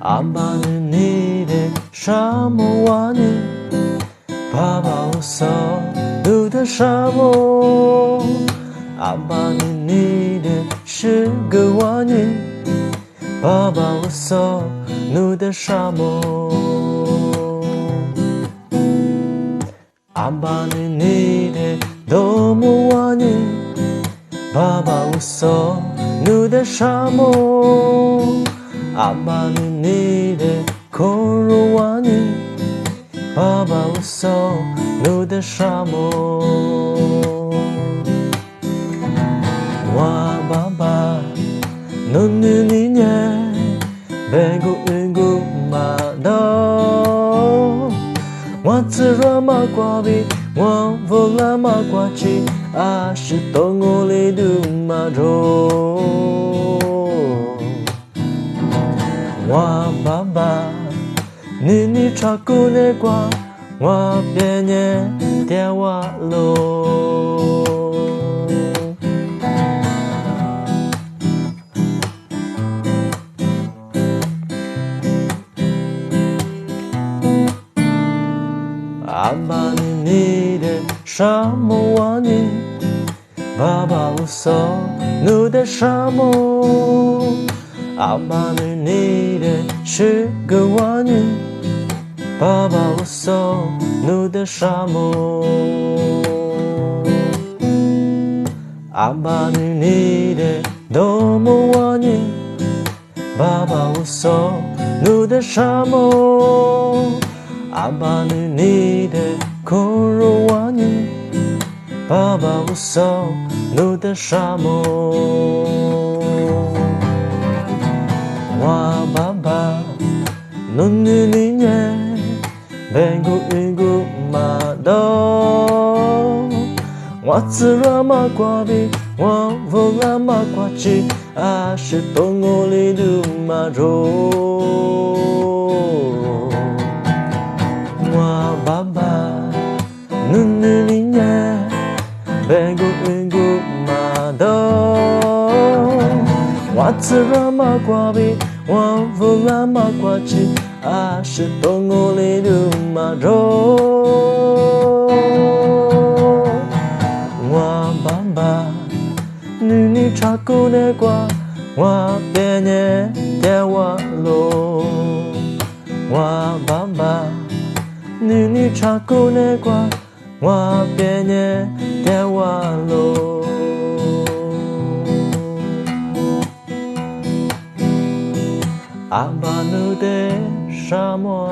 安巴你的沙漠瓦尼，爸爸我所路的沙漠，安巴你的是个瓦尼，爸爸我所路的沙漠，安巴你的多么瓦尼，爸爸我所路的沙漠。阿巴你的空如瓦尼，爸爸我所路的沙漠。哇爸爸，侬女你年，白骨云骨马刀，我自然马挂比，我不拉马挂起，啊是东我里杜马肉。我爸爸，你查古内瓜，我别年电话喽。阿爸你的沙漠瓦尼，爸爸我所路的沙漠。阿巴你的是个瓦尼，爸爸我所路的沙漠。阿巴你的多么瓦尼，爸爸我所路的沙漠。阿巴你的空如瓦尼，爸爸我所路的沙漠。哇爸爸，侬女你年，白骨云骨马刀，我自然马挂比，我不拉马挂起，啊是东我里杜马肉。哇爸爸，侬女你年，白骨云骨马刀，我自然马挂比。我不拉马挂起，啊是东我里杜马肉。我爸爸，你查古内瓜，我别年电话喽。我爸爸，你查古内瓜，我别年电话喽。阿巴努的沙漠。